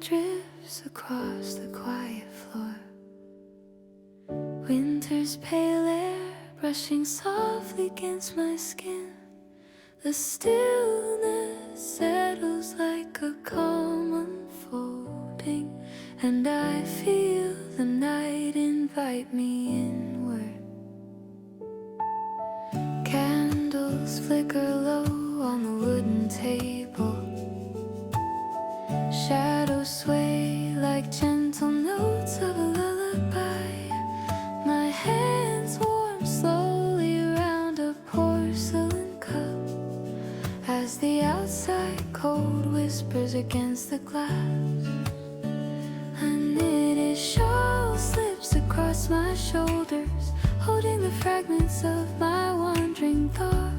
drifts across the quiet floor. Winter's pale air brushing softly against my skin. The stillness settles like a calm unfolding, and I feel the night invite me inward. Candles flicker low on the wooden table. Shadows sway like gentle notes of a lullaby. My hands warm slowly around a porcelain cup as the outside cold whispers against the glass. A knitted shawl slips across my shoulders, holding the fragments of my wandering thoughts.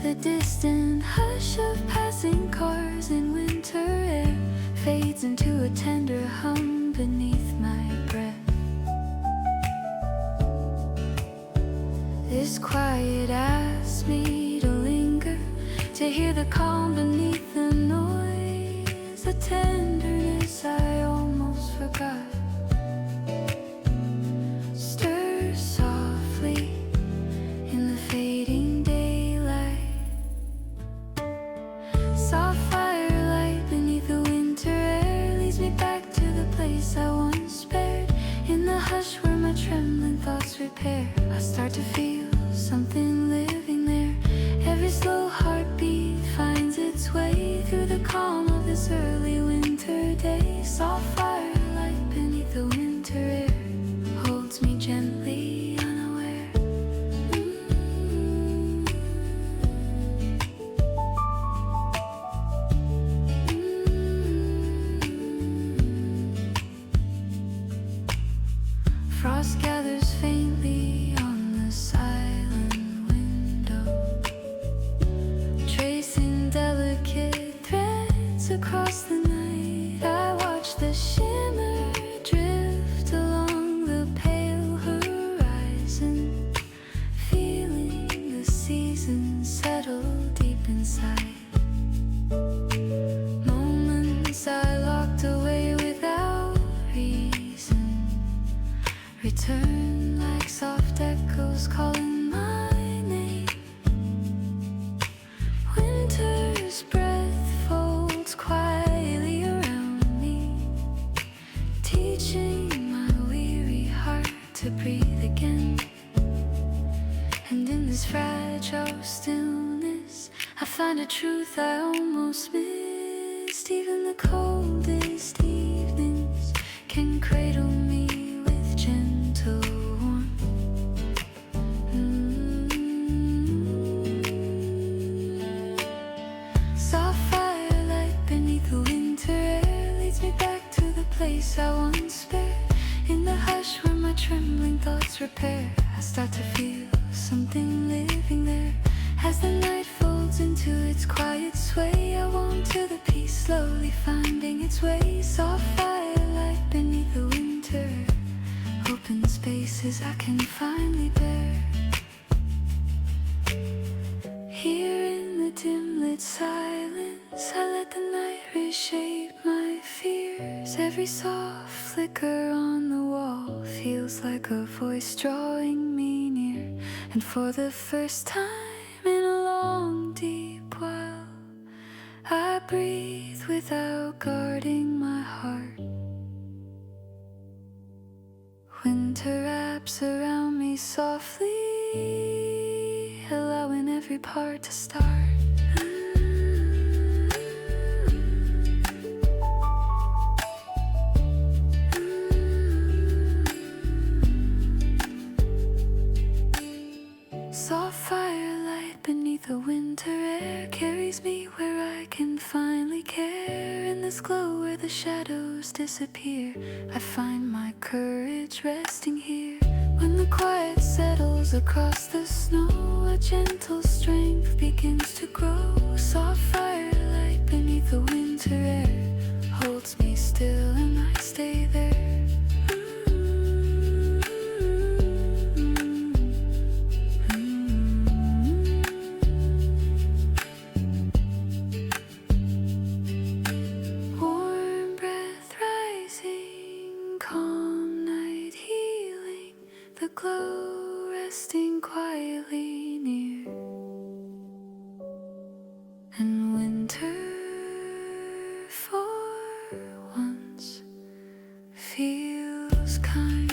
The distant hush of passing cars in winter air fades into a tender hum beneath my breath. This quiet asks me to linger, to hear the calm beneath the noise, a tenderness I almost forgot. Stir softly in the fading daylight. Soft firelight beneath the winter air leads me back to the place I once spared. In the hush where my trembling thoughts repair, I start to feel something living there. Every slow heartbeat finds its way through the calm of this early winter day. Soft firelight beneath the winter air holds me gently unaware. Frost gathers faintly on the silent window, tracing delicate threads across the night. I watch the shimmer drift along the pale horizon, feeling the seasons settle deep inside. Moments I locked away without reason return like soft echoes calling my name. Winter's breath folds quietly around me, teaching my weary heart to breathe again. And in this fragile stillness, I find a truth I almost missed. Even the coldest evenings can cradle me with gentle warmth. Soft firelight beneath the winter air leads me back to the place I once spared. In the hush where my trembling thoughts repair, I start to feel something living there. As the night folds into its quiet sway, I warm to the peace slowly finding its way. Soft firelight beneath the winter, open spaces I can finally bear. Here in the dim lit silence, I let the night reshape my fears. Every soft flicker on the wall feels like a voice drawing me near. And for the first time in a long deep while, I breathe without guarding my heart. Winter wraps around me softly, allowing every part to start. Soft firelight beneath the winter air carries me where I can finally care. In this glow where the shadows disappear, I find my courage resting here. When the quiet settles across the snow, a gentle strength begins to grow. Soft firelight beneath the winter air holds me still and I stay there. And winter for once feels kind.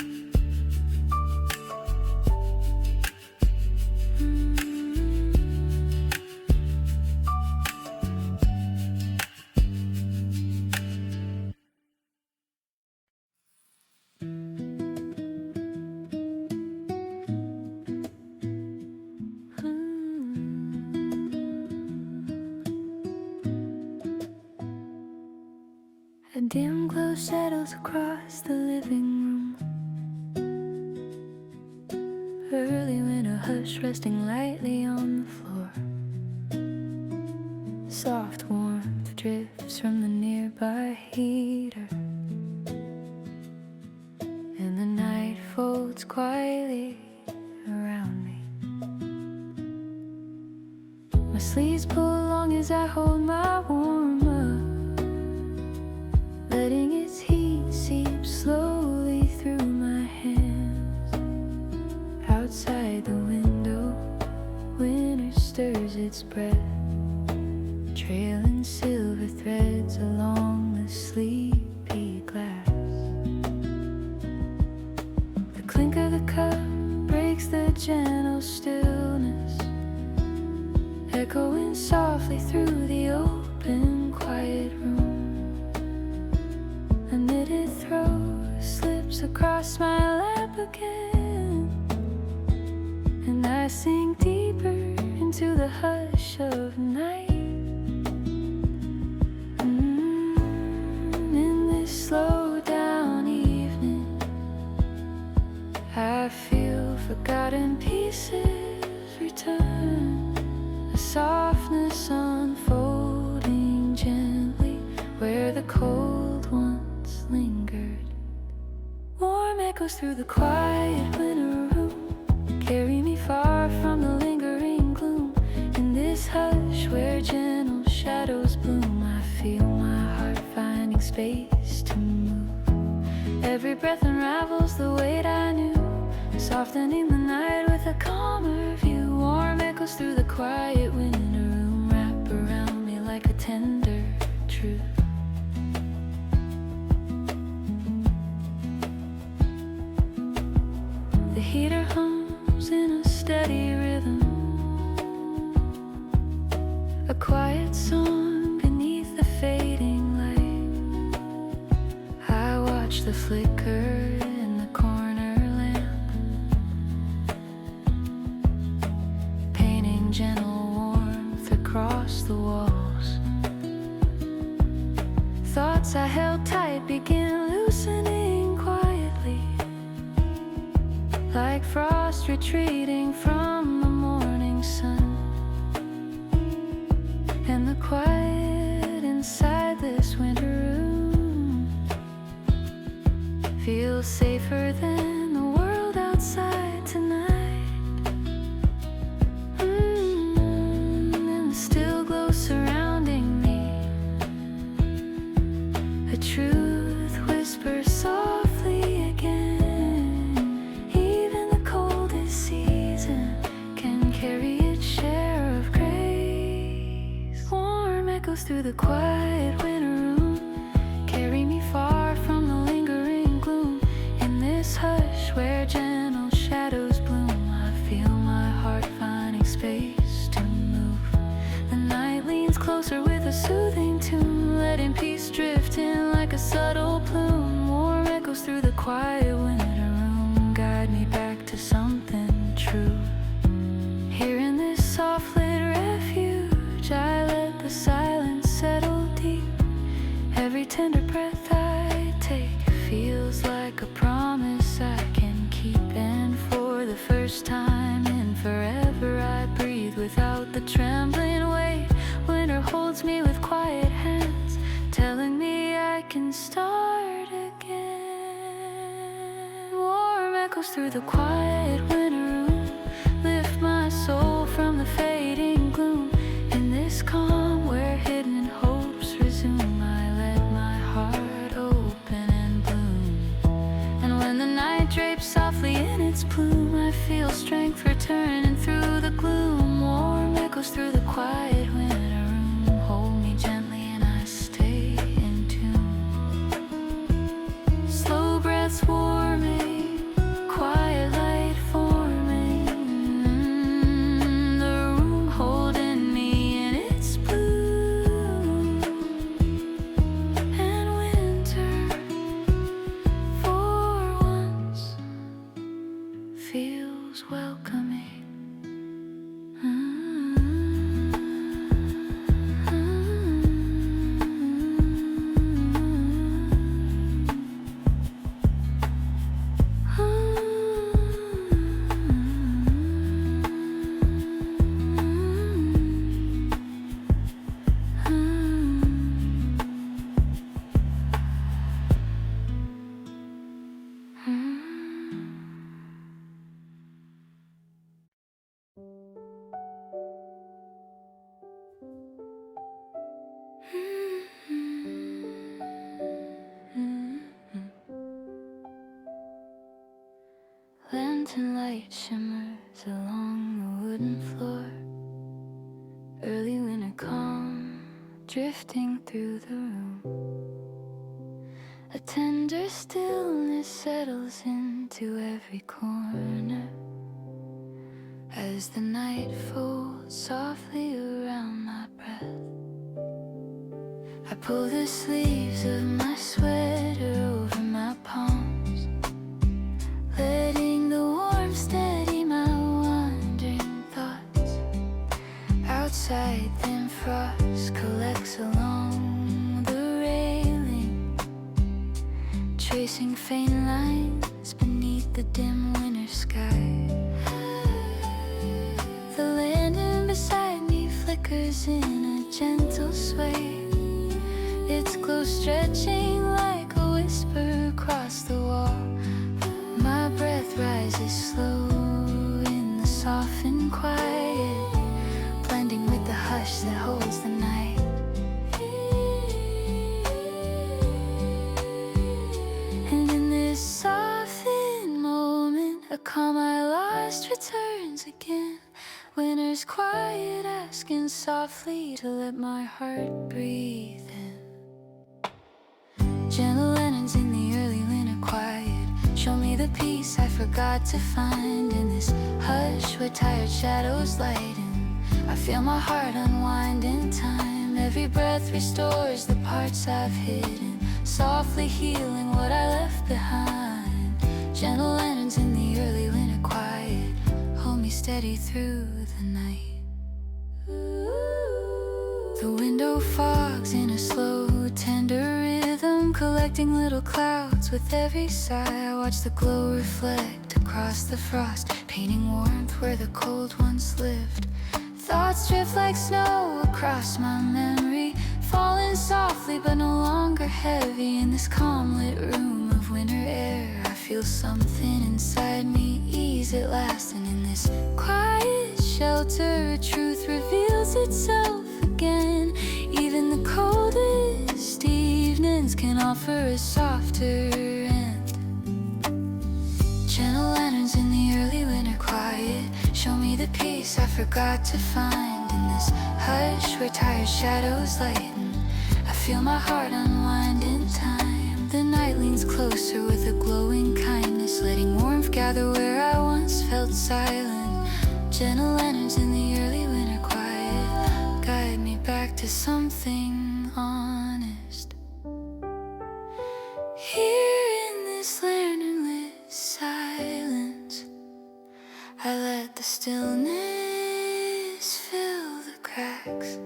A dim glow shadows across the living room. Early winter hush resting lightly on the floor. Soft warmth drifts from the nearby heater, and the night folds quietly around me. My sleeves pull along as I hold my warm up, letting its heat seep slowly through my hands. Outside the window, winter stirs its breath, trailing silver threads along the sleepy glass. The clink of the cup breaks the gentle stillness, echoing softly through the open, quiet room. A knitted throw slips across my lap again, and I sink deeper into the hush of night. In this slow down evening, I feel forgotten pieces return, a softness unfolding gently where the cold once lingered. Warm echoes through the quiet winter room carry me far from the lingering gloom. In this hush where gentle shadows bloom, I feel my heart finding space to move. Every breath unravels the weight I knew, softening the night with a calmer view. Warm echoes through the quiet winter room wrap around me like a tender truth. The heater hums in a steady rhythm, a quiet song beneath the fading light. I watch the flicker in the corner lamp, painting gentle warmth across the walls. Thoughts I held tight begin loosening quietly, like frost retreating from the morning sun. And the quiet inside this winter room feels safer than the world outside tonight. And the still glow surrounding me, a truth whispers softly again. Even the coldest season can carry its share of grace. Warm echoes through the quiet winter room carry me far from the lingering gloom. In this hush where gentle shadows bloom, I feel my heart finding space to move. The night leans closer with a soothing tune, letting peace drift in like a subtle plume. Warm echoes through the quiet winter room guide me back to something true. Here in this soft lit refuge, I let the silence settle deep. Every tender breath I take feels like a promise I can keep. And for the first time in forever, I breathe without the trembling weight. Winter holds me with quiet hands, telling me I can start again. Warm echoes through the quiet winter room lift my soul from the fading gloom. In this calm where hidden hopes resume, I let my heart open and bloom. And when the night drapes softly in its plume, I feel strength returning through the gloom. Warm echoes through the quiet winter room lantern light shimmers along the wooden floor. Early winter calm drifting through the room. A tender stillness settles into every corner as the night folds softly around my breath. I pull the sleeves of my sweater over my palms, letting the warmth steady my wandering thoughts. Outside, thin frost collects along the railing, tracing faint lines beneath the dim winter sky. The lantern beside me flickers in a gentle sway, its glow stretching like a whisper across the wall. My breath rises slow in the softened quiet, blending with the hush that holds the night. And in this softened moment, a calm I lost returns again. Winter's quiet, asking softly to let my heart breathe in. Gentle lanterns in the early winter quiet show me the peace I forgot to find in this hush where tired shadows lighten. I feel my heart unwind in time. Every breath restores the parts I've hidden, softly healing what I left behind. Gentle lanterns in the early winter quiet hold me steady through the night. The window fogs in a slow, tender rhythm, collecting little clouds with every sigh. I watch the glow reflect across the frost, painting warmth where the cold once lived. Thoughts drift like snow across my memory, falling softly but no longer heavy. In this calm lit room of winter air, I feel something inside me ease at last. And in this quiet shelter, a truth reveals itself again. Even the coldest evenings can offer a softer end. Gentle lanterns in the early winter quiet show me the peace I forgot to find in this hush where tired shadows lighten. I feel my heart unwind in time. The night leans closer with a glowing kindness, letting warmth gather where I once felt silent. Gentle lanterns in the early winter quiet guide me back to something honest. Here in this lantern-lit silence, I let the stillness fill the cracks.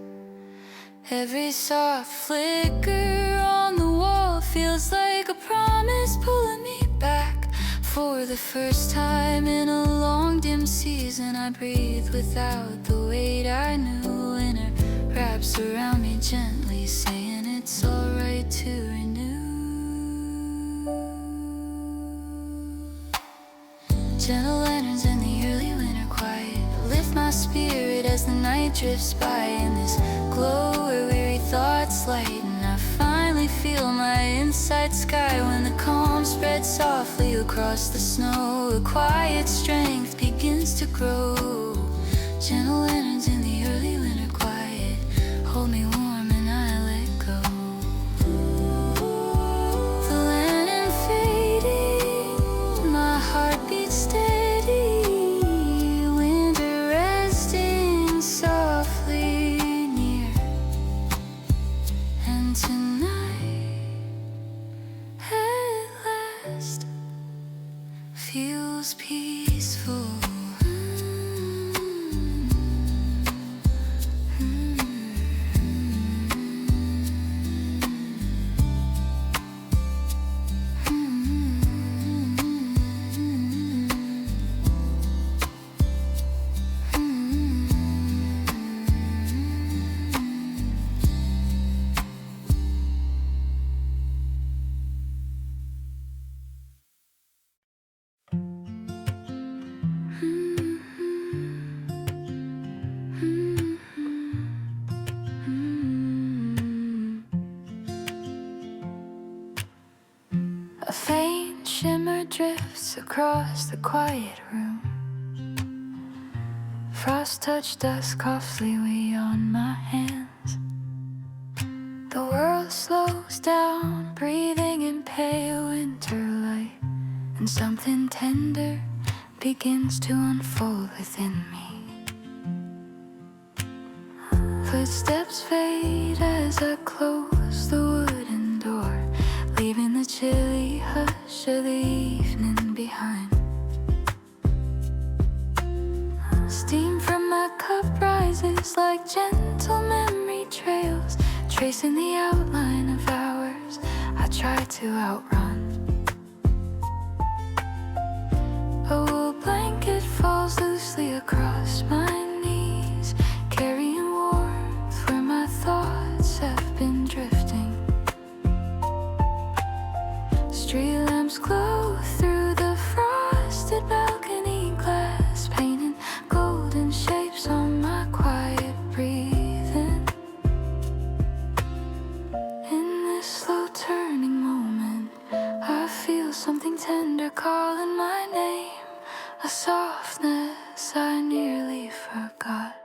Every soft flicker on the wall feels like a promise pulling me back. For the first time in a long dim season, I breathe without the weight I knew. Winter wraps around me gently, saying it's alright to renew. Gentle lanterns in the early winter quiet lift my spirit as the night drifts by. In this glow where weary thoughts lighten, I finally feel my inside sky. When the calm spreads softly across the snow, a quiet strength begins to grow. Gentle lanterns in the early winter quiet hold me warm and I let go. The lantern fading, my heart beats steady. Winter resting softly near, and tonight at last feels peaceful. across the quiet room. Frost touched dusk softly on my hands. The world slows down, breathing in pale winter light, and something tender begins to unfold within me. Footsteps fade as I close the wooden door, leaving the chilly hush of the evening behind. Steam from my cup rises like gentle memory trails, tracing the outline of hours I try to outrun. A wool blanket falls loosely across my knees, carrying warmth where my thoughts have been drifting. Street lamps glow through the frosted balcony glass, painting golden shapes on my quiet breathing. In this slow turning moment, I feel something tender calling my name, a softness I nearly forgot.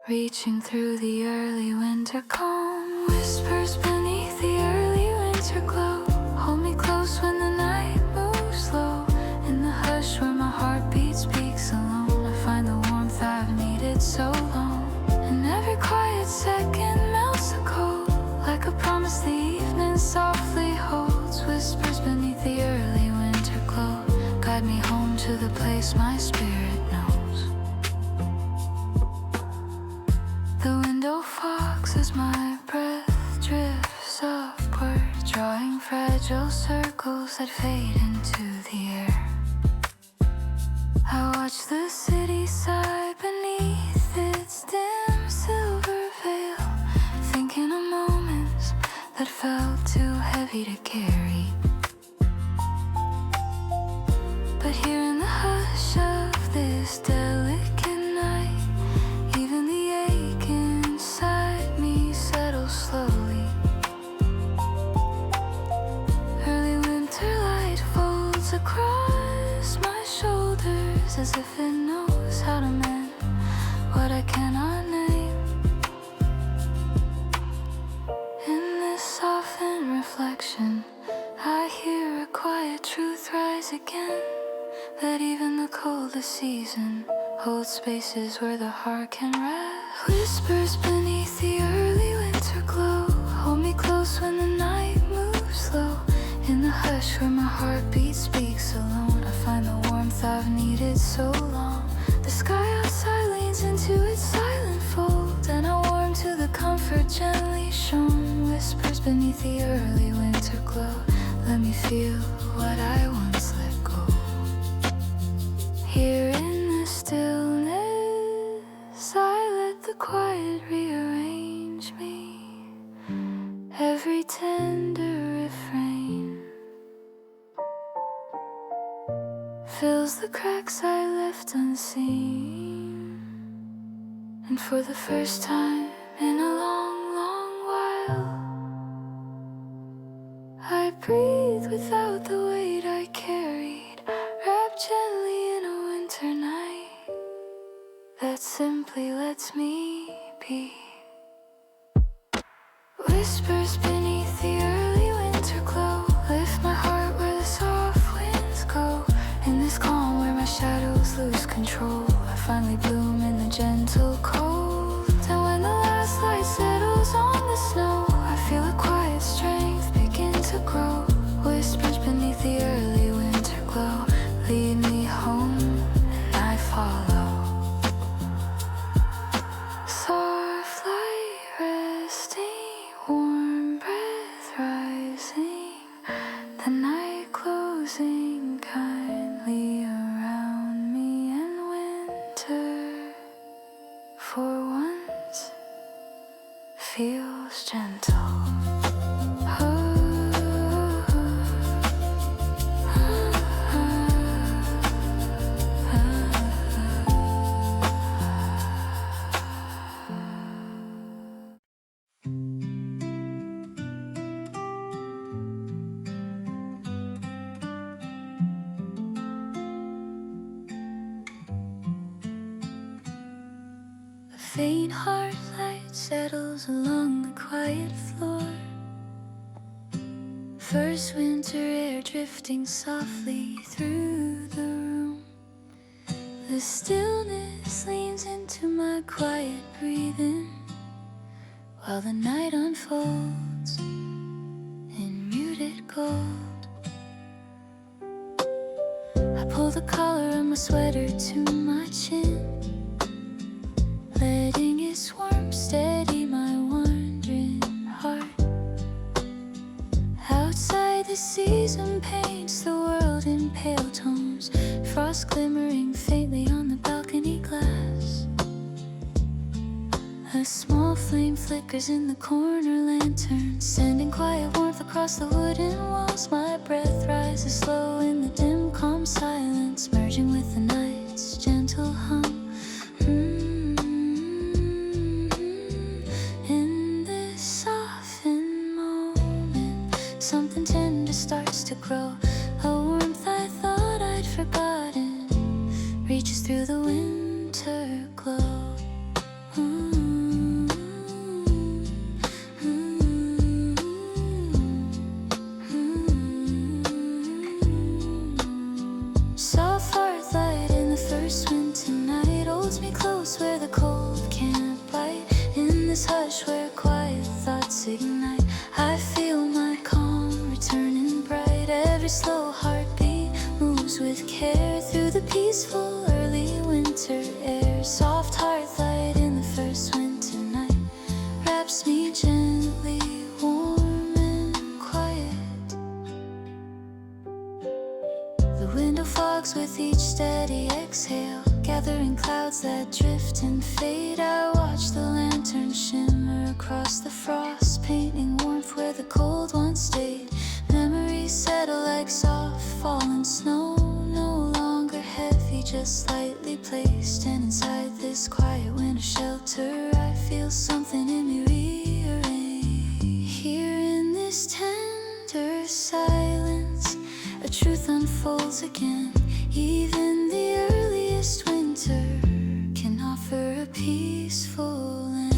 Reaching through the early winter calm, whispers beneath the early winter glow. Hold me close when the night moves slow. In the hush where my heartbeat speaks alone, I find the warmth I've needed so long. And every quiet second melts the cold, like a promise the evening softly holds. Whispers beneath the early winter glow guide me home to the place my spirit knows. The window fogs as my breath drifts upward, drawing fragile circles that fade into the air. I watch the city sigh beneath its dim silver veil, thinking of moments that felt too heavy to carry. But here in the hush of this delicate night, even the ache inside me settles slowly. Early winter light folds across my shoulders as if it knows how to mend what I cannot name. In this softened reflection, I hear a quiet truth rise again, that even the coldest season holds spaces where the heart can rest. Whispers beneath the early winter glow, hold me close when the night moves slow. In the hush where my heartbeat speaks alone, I find the warmth I've needed so long. The sky outside leans into its silent fold, and I warm to the comfort gently shown. Whispers beneath the early winter glow, let me feel what I once let go. Here in the stillness, I let the quiet rearrange me. Every tender refrain fills the cracks I left unseen. And for the first time in a long, long while, I breathe without the weight I carried, wrapped gently in a winter night that simply lets me be. Whispers beneath the early winter glow lift my heart where the soft winds go. In this calm where my shadows lose control, I finally bloom in the gentle cold. And when the last light settles on the snow, I feel a quiet strength begin to grow. Whispers beneath the early winter glow lead me home, and I follow. Soft light resting, warm breath rising, the night closing kindly around me, and winter for once feels gentle. faint heart light settles along the quiet floor. First winter air drifting softly through the room. The stillness leans into my quiet breathing, while the night unfolds in muted gold. I pull the collar of my sweater to my chin, letting its warmth steady my wandering heart. Outside the season paints the world in pale tones, frost glimmering faintly on the balcony glass. A small flame flickers in the corner lantern, sending quiet warmth across the wooden walls. My breath rises slow in the dim calm silence, merging with the night's gentle hum. In this softened moment, something tender starts to grow. A warmth I thought I'd forgotten reaches through the winter glow. Soft hearthlight in the first winter night holds me close where the cold can't bite. In this hush where quiet thoughts ignite, I feel my calm returning bright. Every slow heartbeat moves with care through the peaceful early winter air. Soft hearthlight in the first winter night wraps me gently, warm and quiet. The window fogs with each steady exhale, gathering clouds that drift and fade. I watch the lantern shimmer across the frost, painting warmth where the cold once stayed. Memories settle like soft fallen snow, no longer heavy, just lightly placed. And inside this quiet winter shelter, I feel something in me rearrange. Here in this tender silence, a truth unfolds again. Even the earliest winter can offer a peaceful end.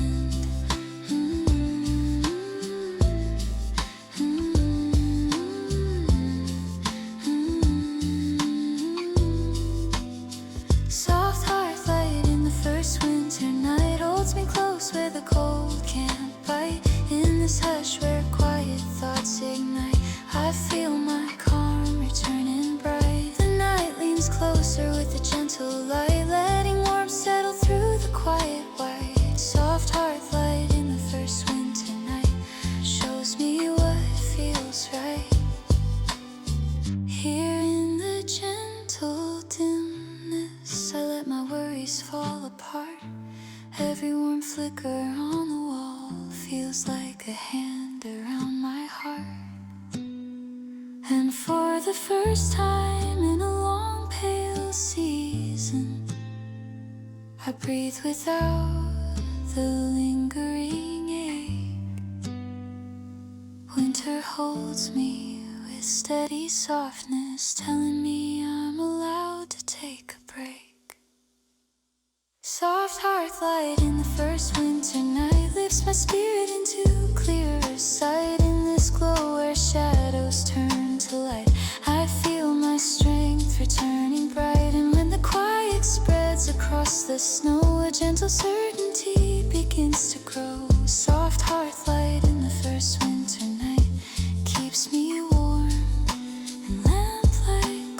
Soft hearthlight in the first winter night holds me close where the cold can't bite. In this hush where quiet thoughts ignite, I feel my calm returning bright. The night leans closer with a gentle light, letting warmth settle through the quiet white. Soft hearthlight in the first winter night shows me what feels right. Here in the gentle dimness, I let my worries fall apart. Every warm flicker on the wall feels like a hand around my heart. And for the first time in a long pale season, I breathe without the lingering ache. Winter holds me with steady softness, telling me I'm allowed to take a break. Soft hearthlight in the first winter night lifts my spirit into clearer sight. In this glow where shadows turn to light, I feel my strength returning bright. And when the quiet spreads across the snow, a gentle certainty begins to grow. Soft hearthlight in the first winter night keeps me warm. And lamplight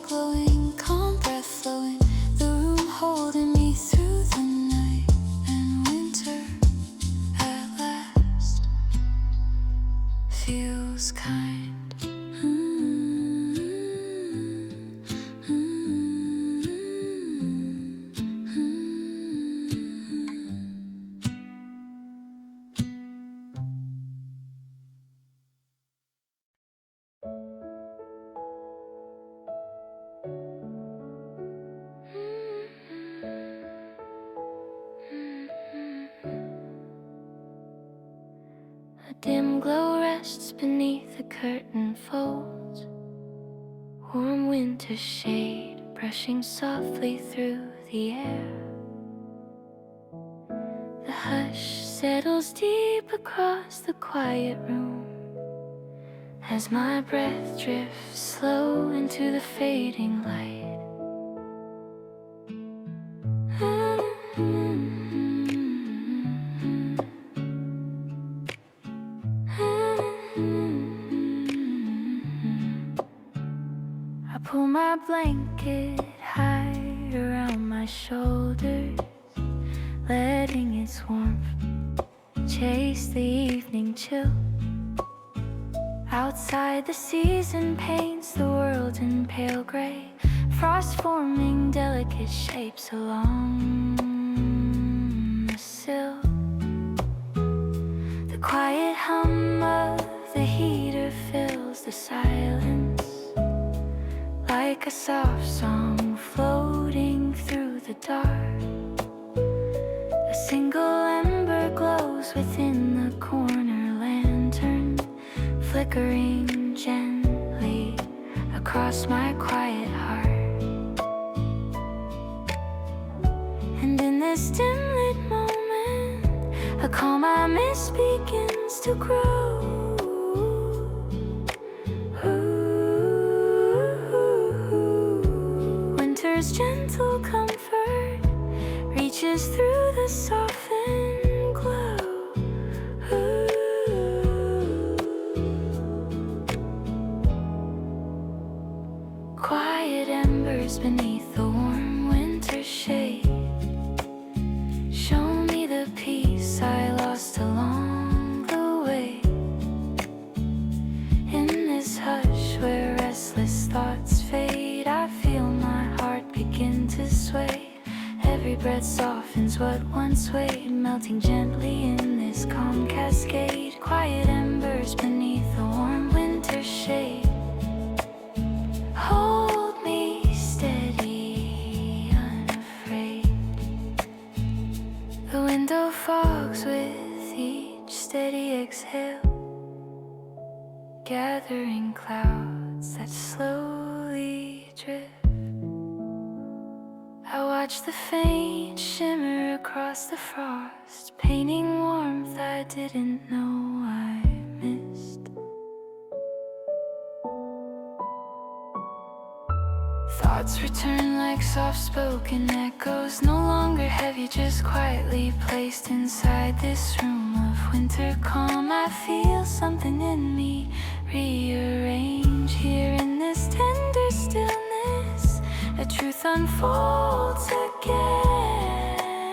glowing, calm breath flowing, the room holding me through the night. And winter at last feels kind. A dim glow rests beneath the curtain folds, warm winter shade brushing softly through the air. hush settles deep across the quiet room as my breath drifts slow into the fading light. I pull my blanket high around my shoulders, letting its warmth chase the evening chill. Outside the season paints the world in pale gray, frost forming delicate shapes along the sill. The quiet hum of the heater fills the silence, like a soft song floating through the dark. A single ember glows within the corner lantern, flickering gently across my quiet heart. And in this dim lit moment, a calm I miss begins to grow. Winter's gentle comfort reaches through the softened glow. Quiet embers beneath the warm winter shade show me the peace I lost along the way. In this hush where restless thoughts fade, I feel my heart begin to sway. Every breath softens what once weighed, melting gently in this calm cascade. Quiet embers beneath the warm winter shade hold me steady, unafraid. The window fogs with each steady exhale, gathering clouds that slowly drift. I watch the faint shimmer across the frost, painting warmth I didn't know I missed. Thoughts return like soft-spoken echoes, no longer heavy, just quietly placed inside this room of winter calm. I feel something in me rearrange here in this tender stillness. A truth unfolds again.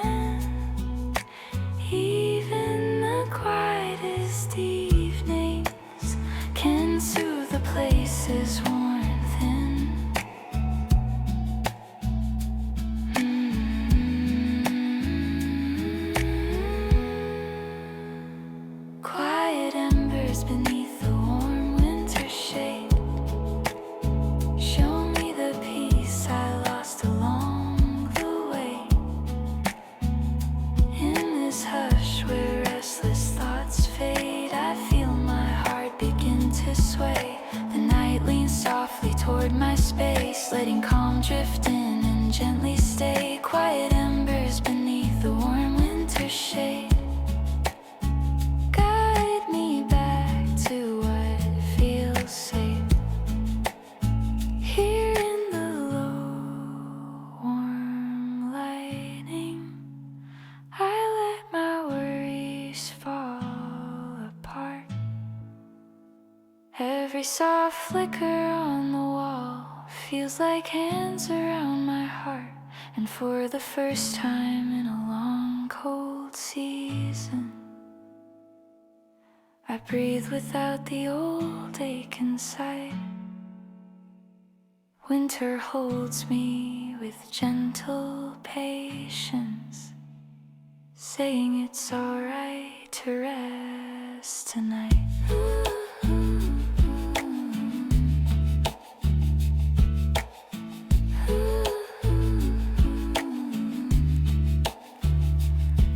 Even the quietest evenings can soothe the places worn thin. Quiet embers beneath the warm winter shade show me the peace I lost along the way. In this hush where restless thoughts fade, I feel my heart begin to sway. The night leans softly toward my space, letting calm drift in and gently stay. Quiet embers beneath the warm winter shade guide me back to what feels safe. Here in the low, warm lighting, I let my worries fall apart. Every soft flicker on the wall feels like hands around my heart. And for the first time in a long, cold season, I breathe without the old ache inside. Winter holds me with gentle patience, saying it's alright to rest tonight.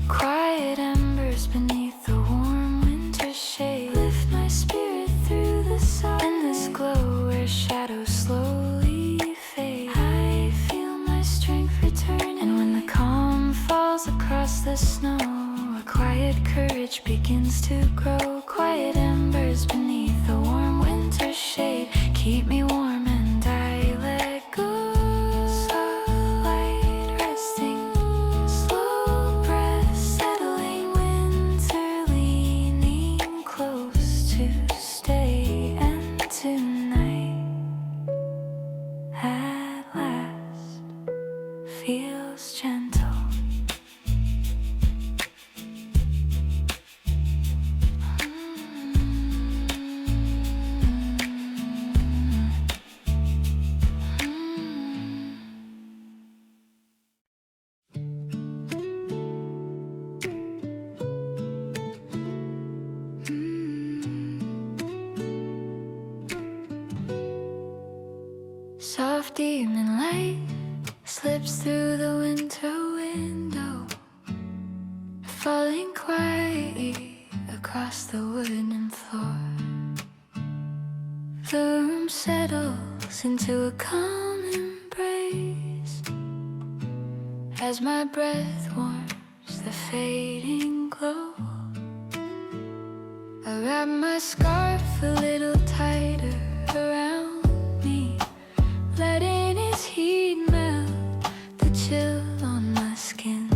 Quiet embers beneath the warm winter shade lift my spirit through the sun. Endless glow where shadows slowly fade, I feel my strength return. And when the calm falls across the snow, a quiet courage begins to grow. Quiet embers beneath the warm winter shade keep me warm and I let go. Soft light resting, slow breath settling, winter leaning close to stay. And tonight at last feels gentle. Soft evening light slips through the winter window, falling quietly across the wooden floor. The room settles into a calm embrace as my breath warms the fading glow. I wrap my scarf a little tighter around me, letting its heat melt the chill on my skin.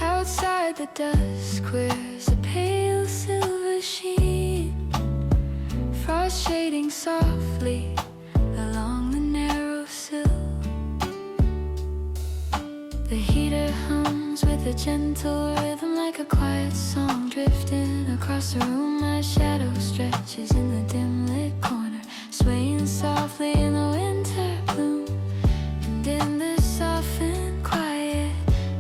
Outside the dusk wears a pale silver sheen, frost shading softly along the narrow sill. The heater hums with a gentle rhythm like a quiet song drifting across the room. My shadow stretches in the dim lit corner, swaying softly in the winter bloom. And in the softened quiet,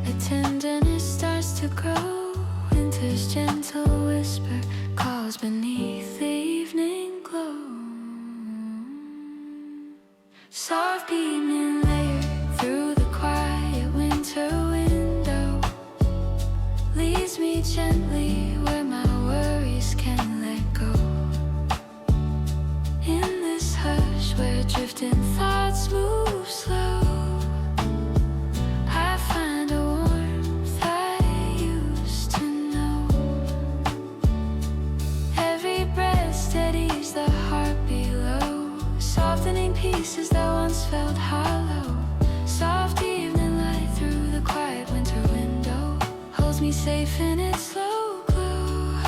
a tenderness starts to grow. Winter's gentle whisper calls beneath the evening glow. Soft evening layered through the quiet winter window leads me gently where my worries can let go. In this hush where drifting thoughts move slow, I find a warmth I used to know. Every breath steadies the heart below, softening pieces that once felt hollow. Soft evening light through the quiet winter window holds me safe in its slow glow.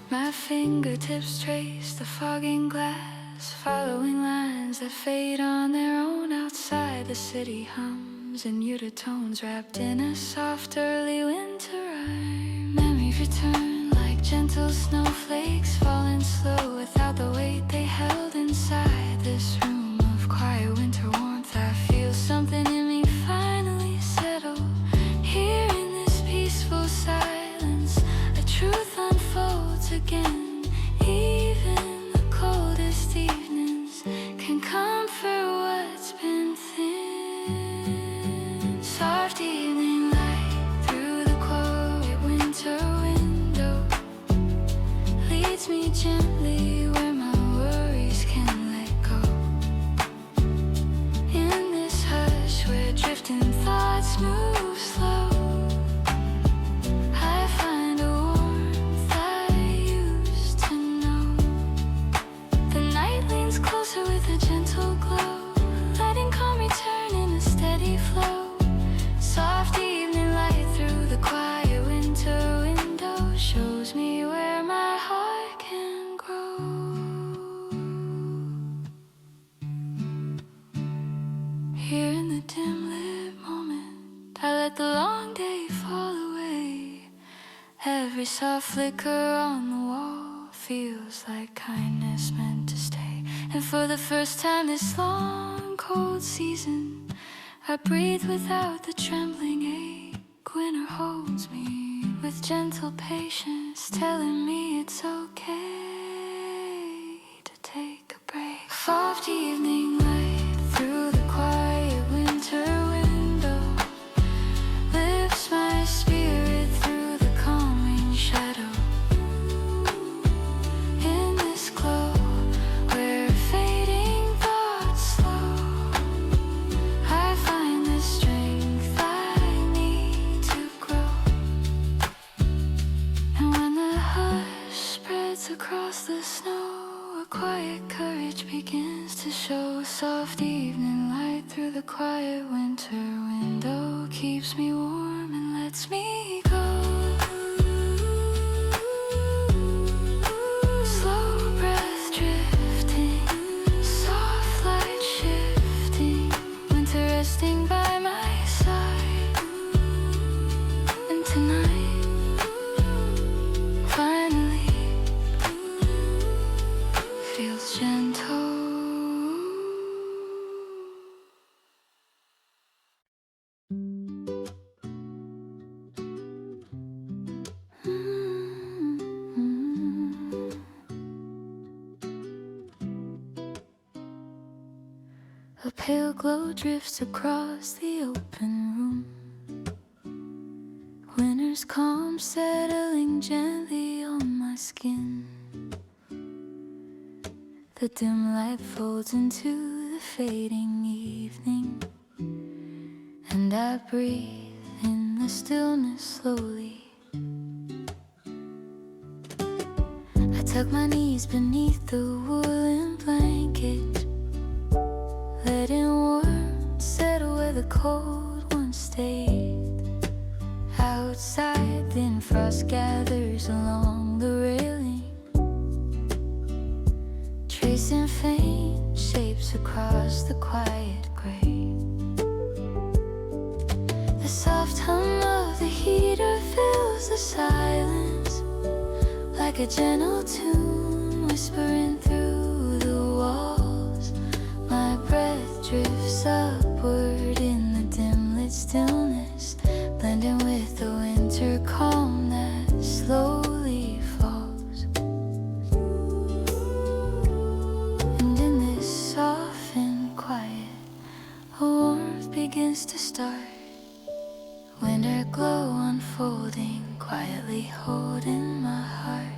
My fingertips trace the fogging glass, following lines that fade on their own. Outside the city hums in muted tones, wrapped in a soft early winter rhyme. Memories return like gentle snowflakes, falling slow without the weight they held inside. This room of quiet winter warmth, I feel something in me finally settle. Here in this peaceful silence, a truth unfolds again. Even the coldest evenings can comfort what's been thin. Soft evening light through the quiet winter window leads me gently where my worries can let go. In this hush where drifting thoughts move slow, I find a warmth I used to know. The night leans closer with a gentle glow, letting calm return in a steady flow. Soft evening light through the quiet winter window shows me where my heart can grow. Here in the dim lit moment, I let the long day fall away. Every soft flicker on the wall feels like kindness meant to stay. And for the first time this long cold season, I breathe without the trembling ache. Winter holds me with gentle patience, telling me it's okay to take a break. Soft evening light through the quiet winter window lifts my spirit through the calming shadow. In this glow, courage begins to show. Soft evening light through the quiet winter window keeps me warm and lets me go. Slow breath drifting, soft light shifting, winter resting by my side. And tonight, finally, feels gentle. A pale glow drifts across the open room. Winter's calm settling gently on my skin. The dim light folds into the fading evening, and I breathe in the stillness slowly. I tuck my knees beneath the woolen blanket, letting warmth settle where the cold once stayed. Outside, thin frost gathers along the railing, tracing faint shapes across the quiet gray. The soft hum of the heater fills the silence, like a gentle tune whispering through the walls. My breath drifts upward in the dim lit stillness, blending with the winter calm that slowly falls. And in this soft and quiet, a warmth begins to start. Winter glow unfolding, quietly holding my heart.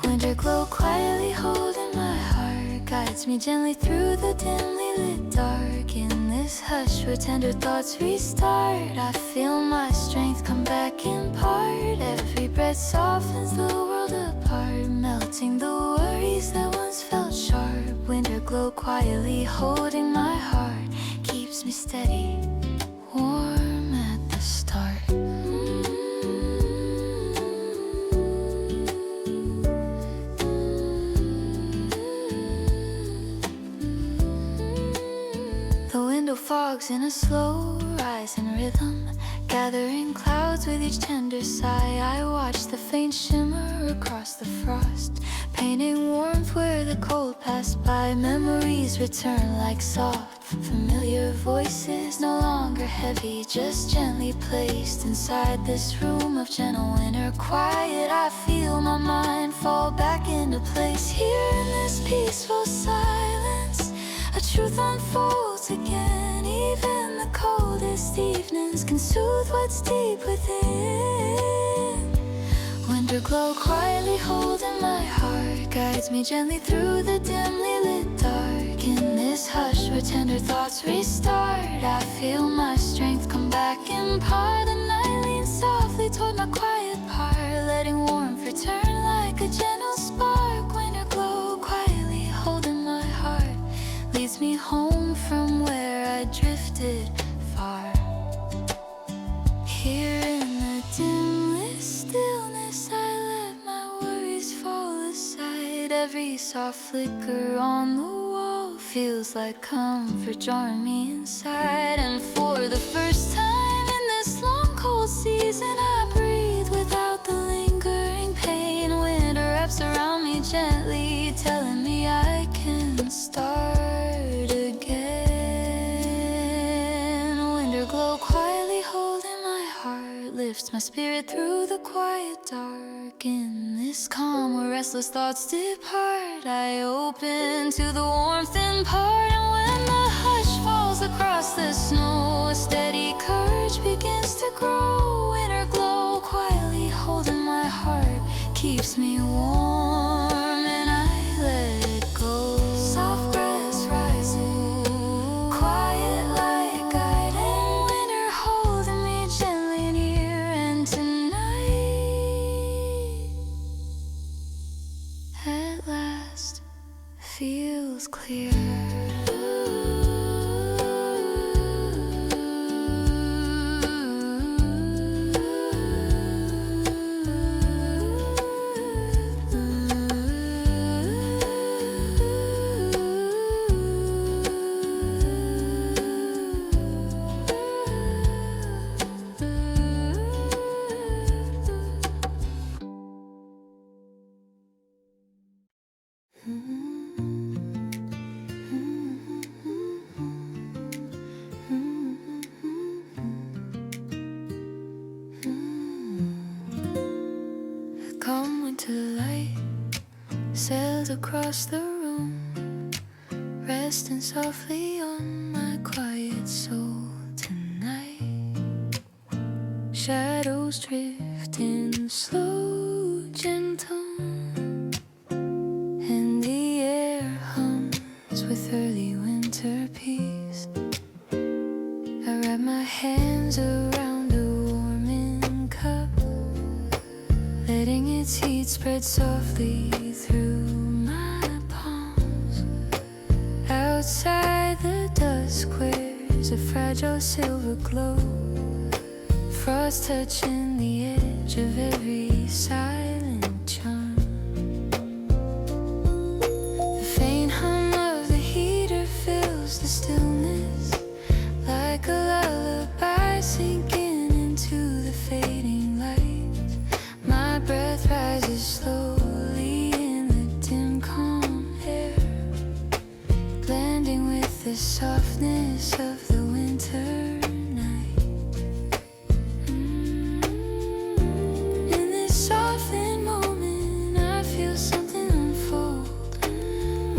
Winter glow quietly holding my heart, guides me gently through the dimly lit dark. In this hush where tender thoughts restart, I feel my strength come back in part. Every breath softens the world apart, melting the worries that once felt sharp. Winter glow quietly holding my heart, keeps me steady, warm at the start. The window fogs in a slow rising rhythm, gathering clouds with each tender sigh. I watch the faint shimmer across the frost, painting warmth where the cold passed by. Memories return like soft, familiar voices, no longer heavy, just gently placed inside this room of gentle winter quiet. I feel my mind fall back into place here in this peaceful silence. A truth unfolds again. Even the coldest evenings can soothe what's deep within. Winter glow quietly holding my heart, guides me gently through the dimly lit dark. In this hush where tender thoughts restart, I feel my strength come back in part. And I lean softly toward my quiet part, letting warmth return like a gentle spark. Winter glow quietly holding my heart, leads me home from where I drifted far. Here in the dim stillness, I let my worries fall aside. Every soft flicker on the wall feels like comfort drawing me inside. And for the first time in this long cold season, I breathe without the lingering pain. Winter wraps around me gently, telling me I can start again. Winter glow quietly holding my heart, lifts my spirit through the quiet dark. In this calm where restless thoughts depart, I open to the warmth and part. And when the hush falls across the snow, a steady courage begins to grow. Winter glow quietly holding my heart, keeps me warm, and I let it go. Soft breaths rising, quiet light guiding. Winter holding me gently near. And tonight, at last, feels feels clear. Calm winter light sails across the room, resting softly on my quiet soul tonight. Shadows drifting slow, gentle, and the air hums with early winter peace. I wrap my hands around a warming cup, letting its heat spread softly through my palms. Outside the dusk wears a fragile silver glow, frost touching the edge of every silent charm. The faint hum of the heater fills the stillness, like a lullaby sinking into the fading light. My breath rises slowly in the dim, calm air, blending with the softness of the winter night. In this softened moment, I feel something unfold.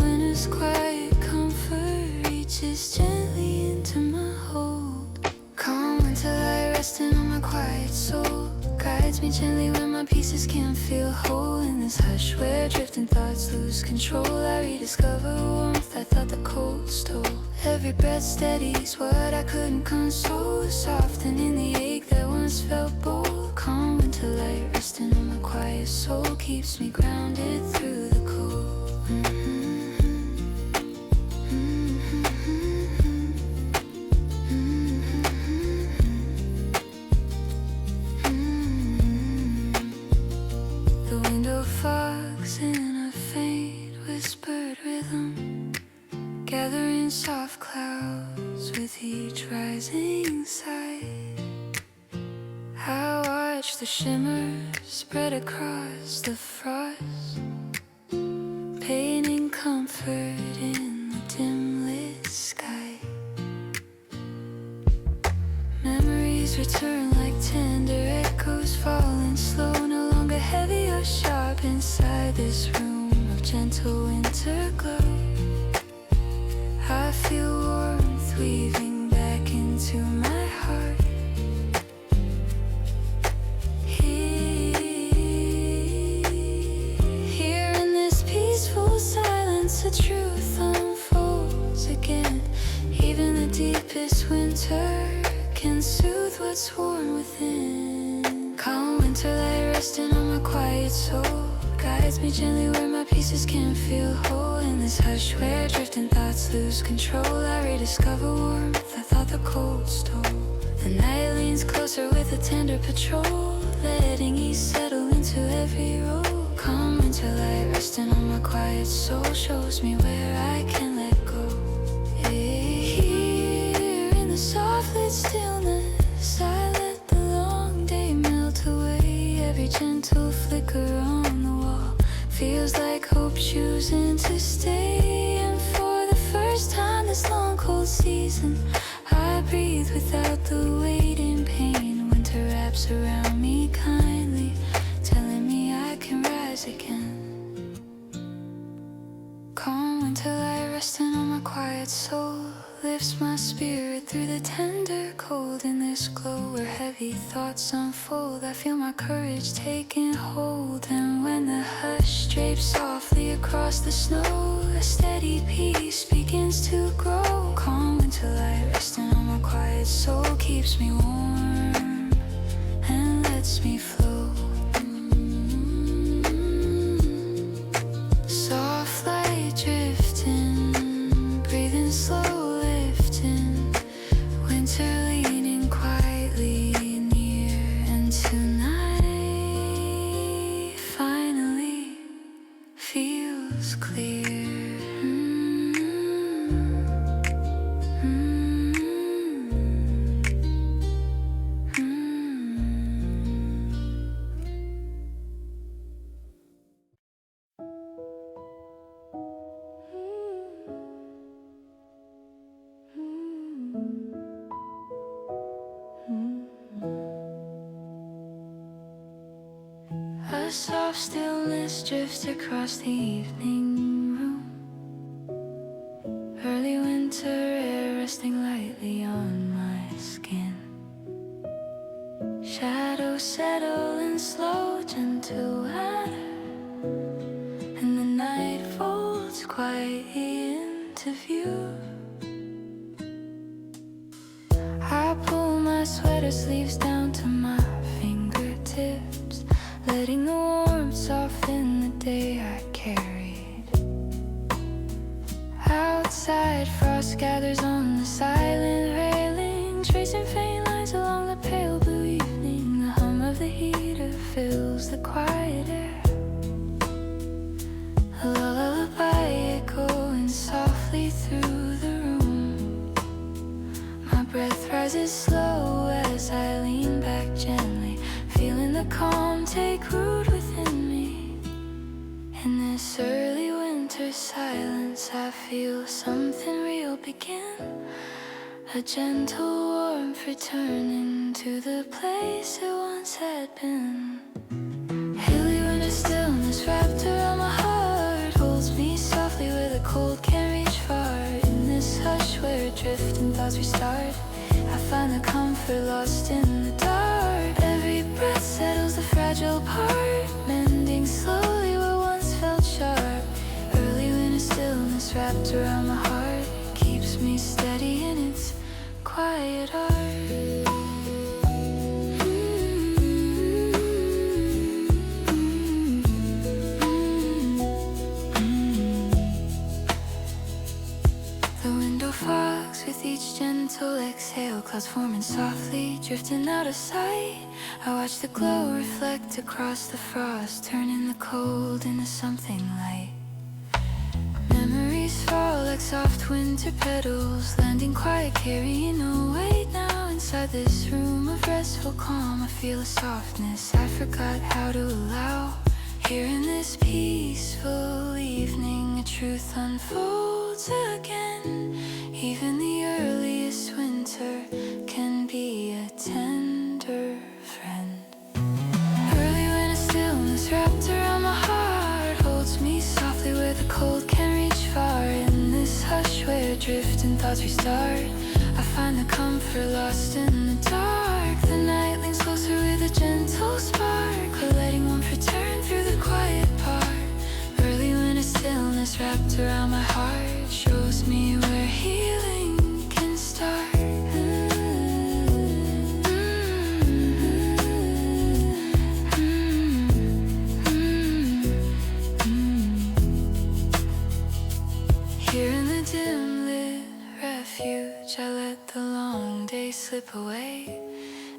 Winter's quiet comfort reaches gently into my hold. Calm winter light resting on my quiet soul, guides me gently when my pieces can't feel whole. In this hush where drifting thoughts lose control, I rediscover warmth I thought the cold stole. Every breath steadies what I couldn't console, softening the ache that once felt bold. Calm winter light resting on my quiet soul keeps me grounded through the cold. The window fogs in a faint whispered rhythm, gathering soft clouds with each rising sigh. I watch the shimmer spread across the frost, painting comfort in the dim lit sky. Memories return like tender echoes, falling slow, no longer heavy or sharp inside this room of gentle winter glow. I feel warmth weaving back into my heart. Here in this peaceful silence, the truth unfolds again. Even the deepest winter can soothe what's worn within. Calm winter light resting on my quiet soul, guides me gently where my pieces can't feel whole. In this hush where drifting thoughts lose control, I rediscover warmth I thought the cold stole. The night leans closer with a tender patrol, letting ease settle into every role. Calm winter light resting on my quiet soul shows me where I can let go. Here in the soft lit stillness, I let the long day melt away. Every gentle flicker on the wall feels like hope choosing to stay. And for the first time this long cold season, I breathe without the weight and pain. Winter wraps around me kindly, telling me I can rise again. Calm winter light resting on my quiet soul, lifts my spirit through the tender cold. In this glow where heavy thoughts unfold, I feel my courage taking hold. And when the hush drapes softly across the snow, a steady peace begins to grow. Calm winter light resting on my quiet soul keeps me warm and lets me flow. Soft light drifting a soft stillness drifts across the evening room. Early winter air resting lightly on my skin. Shadows settle in slow, gentle manner, and the night folds quietly into view. I pull my sweater sleeves down to my fingertips, letting the warmth soften the day I carried. Outside, frost gathers on the silent railing, tracing faint lines along the pale blue evening. The hum of the heater fills the quiet air, a lullaby echoing softly through the room. My breath rises slow as I lean back gently, feeling the calm take root within me. In this early winter silence, I feel something real begin, a gentle warmth returning to the place it once had been. Hilly winter stillness wrapped around my heart holds me softly where the cold can't reach far. In this hush where drifting thoughts restart, I find the comfort lost in the dark. Every breath settles the fragile part, mending slowly what once felt sharp. Early winter stillness wrapped around my heart keeps me steady in its quiet art. The window fogs with each gentle exhale, clouds forming softly, drifting out of sight. I watch the glow reflect across the frost, turning the cold into something light. Memories fall like soft winter petals, landing quiet, carrying no weight now. Inside this room of restful calm, I feel a softness I forgot how to allow. Here in this peaceful evening, a truth unfolds again. Even the earliest winter can be a tender friend. Early winter stillness wrapped around my heart holds me softly where the cold can't reach far. In this hush where drifting thoughts restart, I find the comfort lost in the dark. The night leans closer with a gentle spark, we're letting warmth return through the quiet part. Early winter stillness wrapped around my heart shows me where healing can start. Here in the dim lit refuge, I let the long day slip away.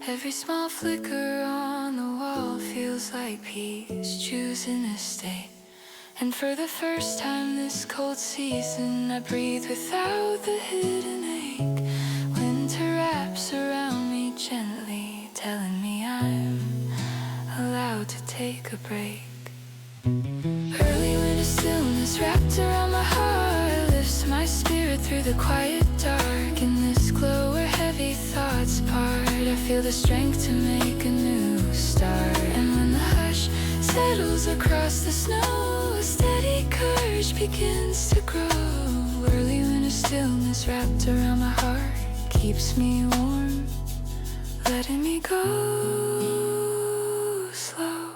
Every small flicker on the wall feels like peace choosing to stay. And for the first time this cold season, I breathe without the hidden ache. Winter wraps around me gently, telling me I'm allowed to take a break. Early winter stillness wrapped around my heart lifts my spirit through the quiet dark. In this glow where heavy thoughts part, I feel the strength to make a new start. And when the hush settles across the snow, a steady courage begins to grow. Early winter stillness wrapped around my heart keeps me warm, letting me go slow.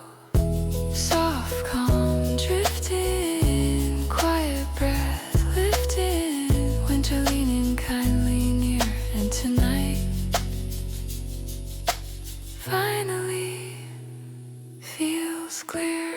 Soft calm drifting, quiet breath lifting, winter leaning kindly near. And tonight finally feels clear.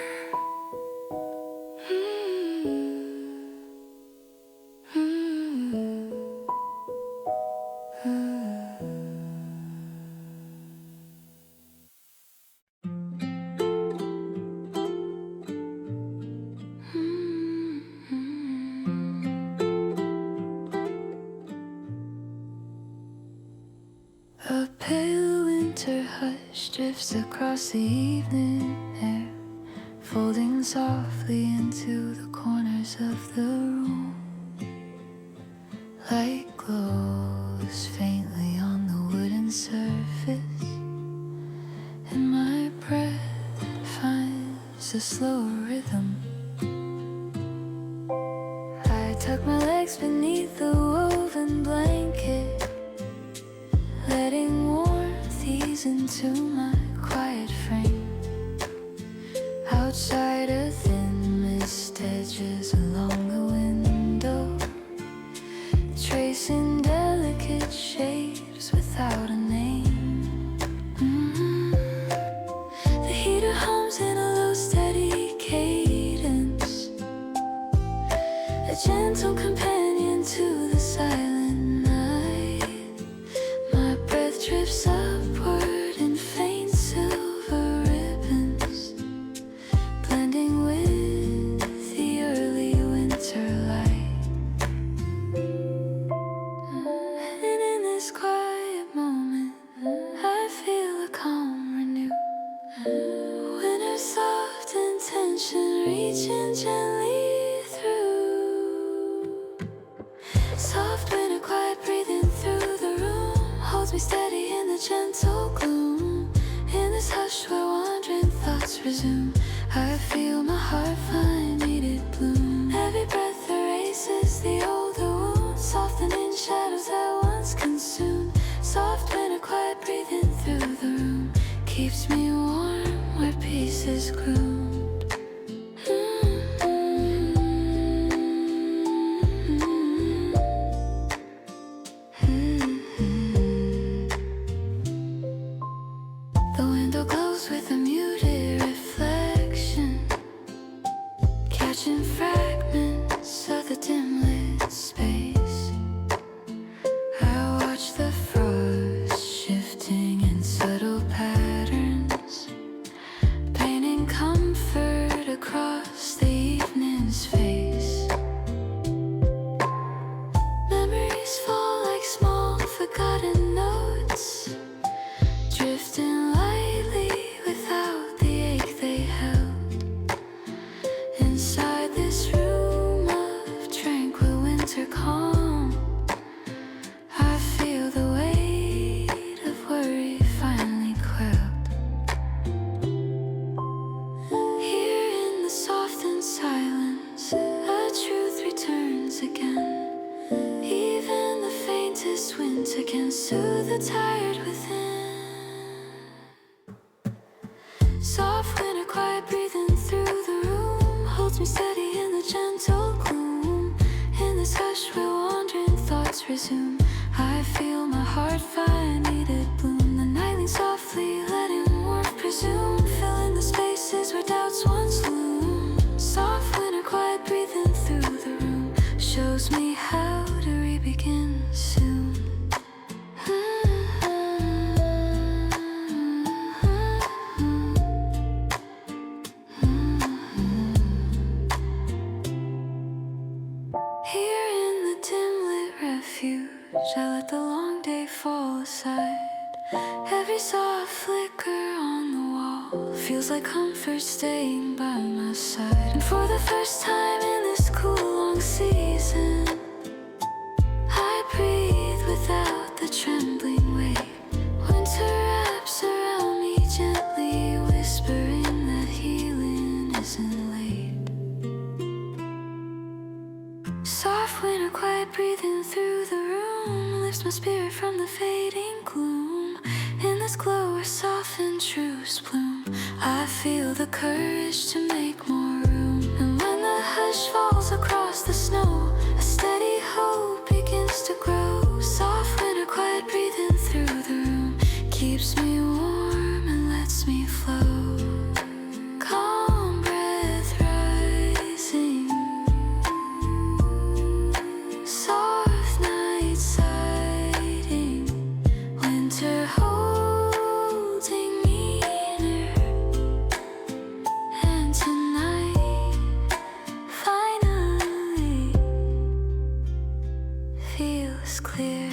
A pale winter hush drifts across the evening air, folding softly into the corners of the room. Light glows faintly on the wooden surface, and my breath finds a slower rhythm. I tuck my legs beneath the woven blanket, letting warmth ease into my quiet frame. Outside a thin mist edges along the window, tracing delicate shapes without a name. The heater hums in a low steady cadence, a gentle companion to the silent night. My breath drifts upward in faint silver ribbons, blending with the early winter light. And in this quiet moment, I feel a calm renew. Winter's soft intention reaching gently through. Soft winter quiet breathing through the room holds me steady in the gentle gloom. In this hush where wandering thoughts resume, I feel my heart find needed bloom. Every breath erases the older wounds, softening shadows that once consumed. Soft winter quiet breathing through the room keeps me warm where peace is groomed. The window glows with a muted reflection, catching fragments of the dim lit space. I watch the frost shifting in subtle patterns, painting comfort across the evening's face. Memories fall like small forgotten notes, drifting lightly without the ache they held. Inside this room of tranquil winter calm, I feel the weight of worry finally quelled. Here in the softened silence, a truth returns again. Even the faintest winter can soothe the tired within. Soft winter quiet breathing through the room holds me steady in the gentle gloom. In this hush where wandering thoughts resume, I feel my heart find needed bloom. The nightling softly letting warmth presume, filling the spaces where doubts once loomed. Soft winter quiet breathing through the room shows me how to re-begin soon. Here in the dim lit refuge, I let the long day fall aside. Every soft flicker on the wall feels like comfort staying by my side. And for the first time in this cool long season, I breathe without the trembling weight. Winter wraps around me gently, whispering that healing isn't late. Soft winter quiet breathing through the room lifts my spirit from the fading gloom. In this glow where softened truths bloom, I feel the courage to make more room. And when the hush falls across the snow, a steady hope begins to grow. Soft winter quiet breathing through the room keeps me warm and lets me flow. Calm breath rising, soft night sighting, winter holding me near. And tonight finally feels clear.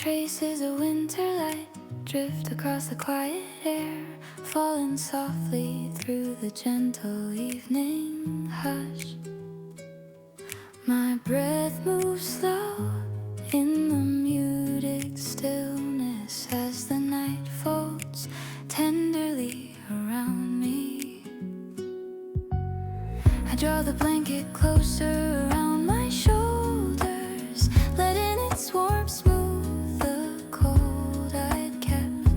traces of winter light drift across the quiet air, falling softly through the gentle evening hush. My breath moves slow in the muted stillness as the night folds tenderly around me. I draw the blanket closer around my shoulders, letting its warmth smooth the cold I'd kept.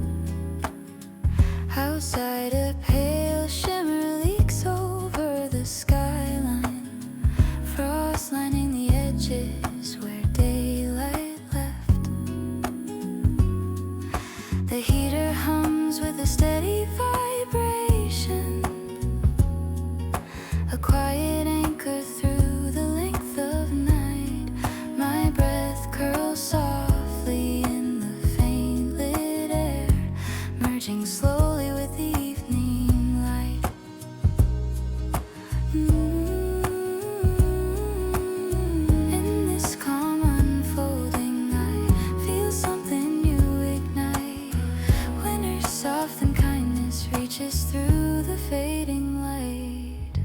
Outside, a pale shimmer leaks over the skyline, frost lining the edges where daylight left. The heater hums with a steady vibration, a quiet anchor through the length of night. My breath curls softly in the faint lit air, merging slowly with the evening light. In this calm unfolding, I feel something new ignite. Winter's soft and kindness reaches through the fading light.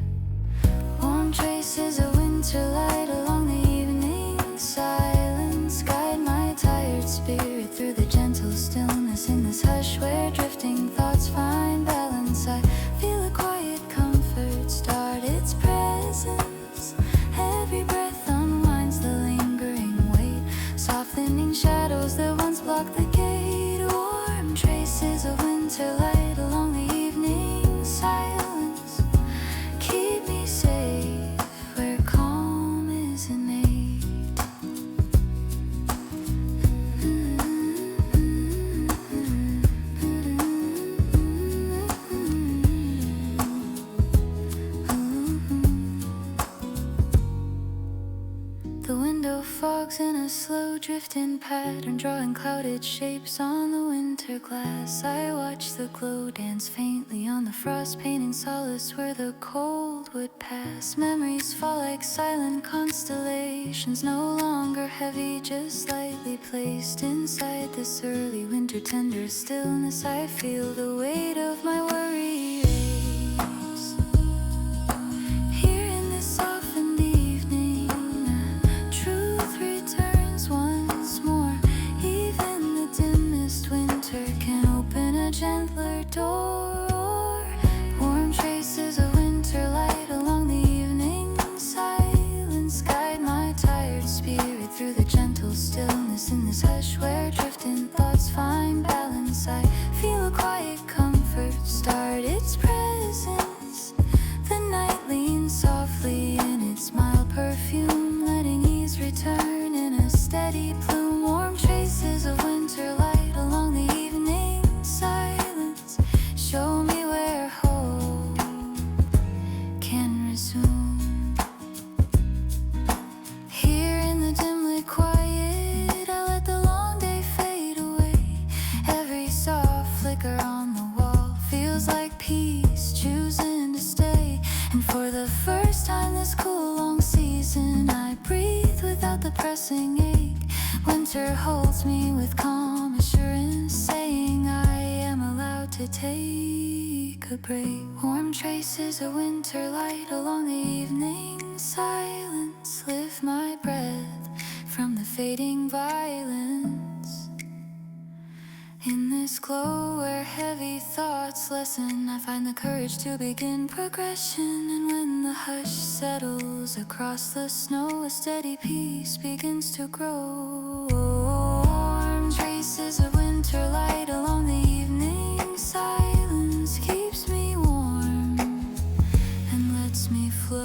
Warm traces of winter light along the evening silence guide my tired spirit through the gentle stillness. In this hush where drifting thoughts find balance, I feel a quiet comfort start its presence. Every breath unwinds the lingering weight, softening shadows that once blocked the gate. Warm traces of winter light along the evening silence keep me safe where calm is innate. The window fogs in a slow drifting pattern, drawing clouded shapes on the winter glass. I watch the glow dance faintly on the frost, painting solace where the cold would pass. Memories fall like silent constellations, no longer heavy, just lightly placed inside this early winter tender stillness. I feel the weight of my worry raise. Here in this softened evening, truth returns once more. Even the dimmest winter can open a gentler door. Warm traces of winter light along the evening silence guide my tired spirit through the gentle stillness. In this hush where drifting thoughts find balance, I feel a quiet comfort start its presence. The night leans softly in its mild perfume, letting ease return in a steady plume. Warm traces of winter light along the evening silence show me where hope can resume. Here in the dimly quiet, I let the long day fade away. Every soft flicker on the wall feels like peace choosing to stay. And for the first time this cool long season, I breathe without the pressing ache. Winter holds me with calm assurance, saying I am allowed to take a break. Warm traces of winter light along the evening silence lift my breath from the fading violence. In this glow where heavy thoughts lessen, I find the courage to begin progression. And when the hush settles across the snow, a steady peace begins to grow. Warm traces of winter light along the evening silence keeps me warm and lets me flow.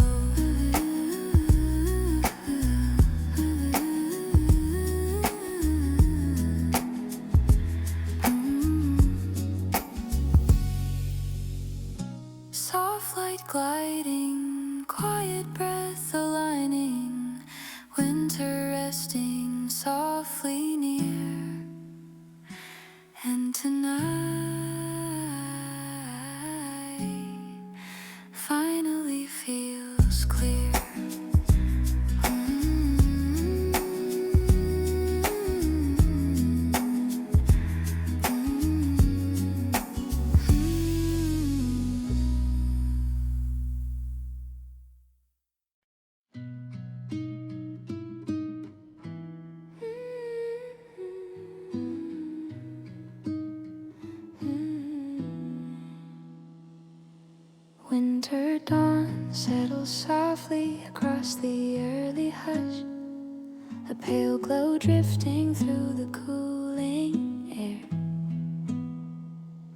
Soft light gliding, quiet breath aligning, winter resting softly near. And tonight finally feels clear. winter dawn settles softly across the early hush, a pale glow drifting through the cooling air.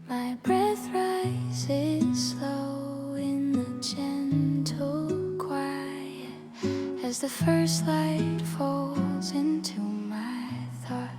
My breath rises slow in the gentle quiet as the first light falls into my thoughts.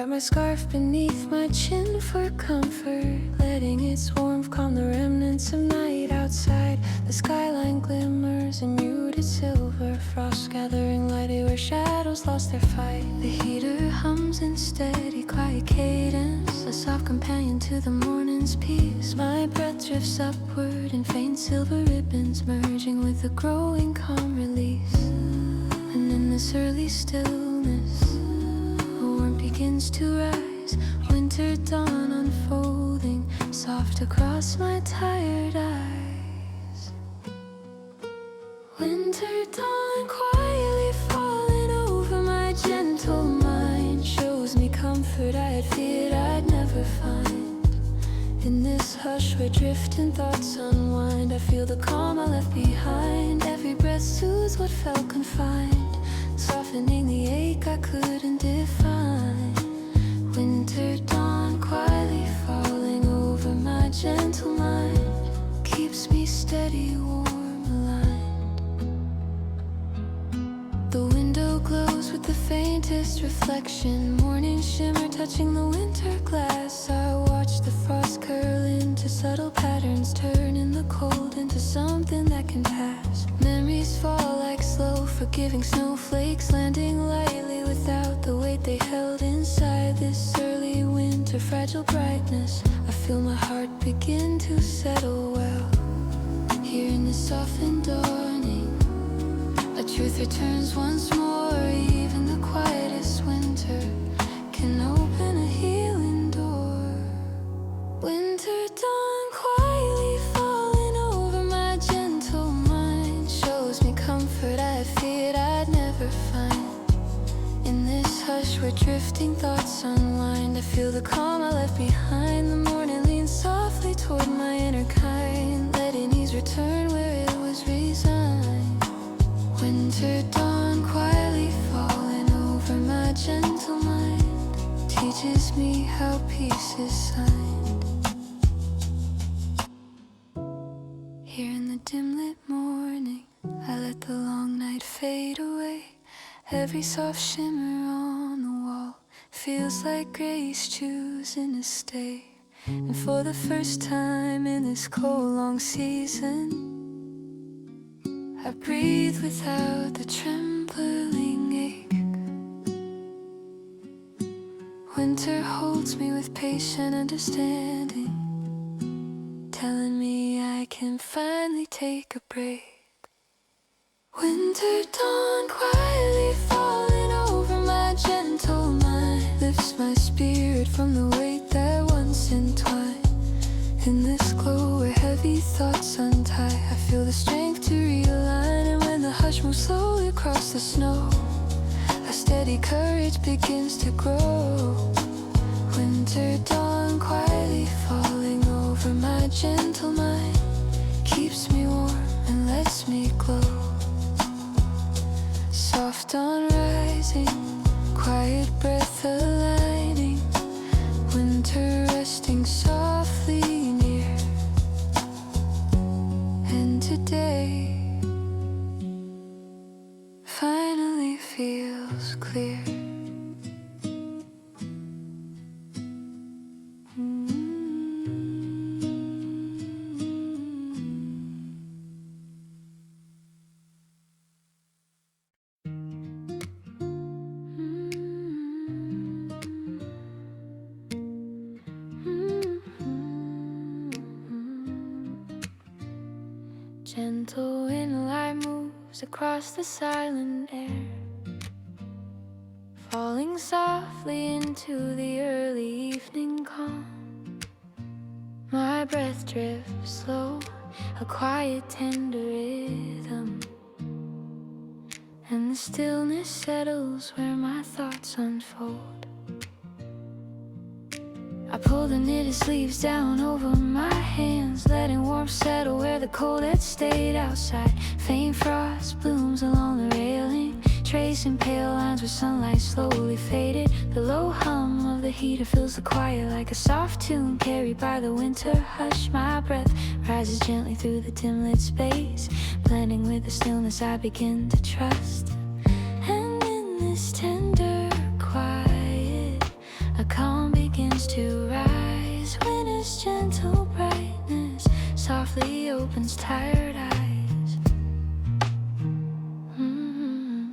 My scarf beneath my chin for comfort, letting its warmth calm the remnants of night outside. The skyline glimmers in muted silver, frost gathering lightly where shadows lost their fight. The heater hums in steady, quiet cadence, a soft companion to the morning's peace. My breath drifts upward in faint silver ribbons, merging with the growing calm release. And in this early stillness, begins to rise, winter dawn unfolding, soft across my tired eyes. Winter dawn quietly falling over my gentle mind, shows me comfort I had feared I'd never find. In this hush where drifting thoughts unwind, I feel the calm I left behind. Every breath soothes what felt confined, softening the ache I couldn't define. Winter dawn quietly falling over my gentle mind, keeps me steady, warm, aligned. The window glows with the faintest reflection, morning shimmer touching the winter glass. I watch the frost curl into subtle patterns, turning the cold into something that can pass. Memories fall like slow, forgiving snowflakes, landing lightly without the weight they held inside. This early winter fragile brightness, I feel my heart begin to settle well. Here in the softened dawning, a truth returns once more. Even the quietest winter can open a healing door. Winter dawn quietly falling over my gentle mind, shows me comfort I had feared I'd never find. In this hush where drifting thoughts unwind, I feel the calm I left behind. The morning leans softly toward my inner kind, letting ease return where it was resigned. Winter dawn quietly falling over my gentle mind, teaches me how peace is signed. Here in the dim lit morning, I let the long night fade away. Every soft shimmer on the wall feels like grace choosing to stay. And for the first time in this cold long season, I breathe without the trembling ache. Winter holds me with patient understanding, telling me I can finally take a break. Winter dawn quietly falling over my gentle mind, lifts my spirit from the weight that once entwined. In this glow where heavy thoughts untie, I feel the strength to realign. And when the hush moves slowly across the snow, a steady courage begins to grow. Winter dawn quietly falling over my gentle mind, keeps me warm and lets me glow. Soft dawn rising, quiet breath aligning, winter resting softly near. And today finally feels clear. Gentle wind light moves across the silent air, falling softly into the early evening calm. My breath drifts slow a quiet, tender rhythm. And the stillness settles where my thoughts unfold. I pull the knitted sleeves down over my hands, letting warmth settle where the cold had stayed outside. Faint frost blooms along the railing, tracing pale lines where sunlight slowly faded. The low hum of the heater fills the quiet like a soft tune carried by the winter hush. My breath rises gently through the dim lit space, blending with the stillness I begin to trust. And in this tender quiet, a calm begins to rise. Winter's gentle brightness softly opens tired eyes.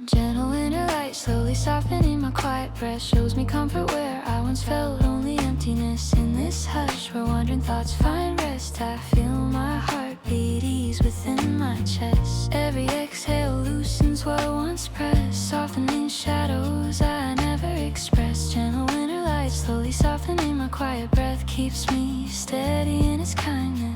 Gentle winter light slowly softening my quiet breath, shows me comfort where I once felt only emptiness. In this hush where wandering thoughts find rest, I feel my heartbeat ease within my chest. Every exhale loosens what once pressed, softening shadows I never expressed. Gentle winter light slowly softening my quiet breath, keeps me steady in its kindness.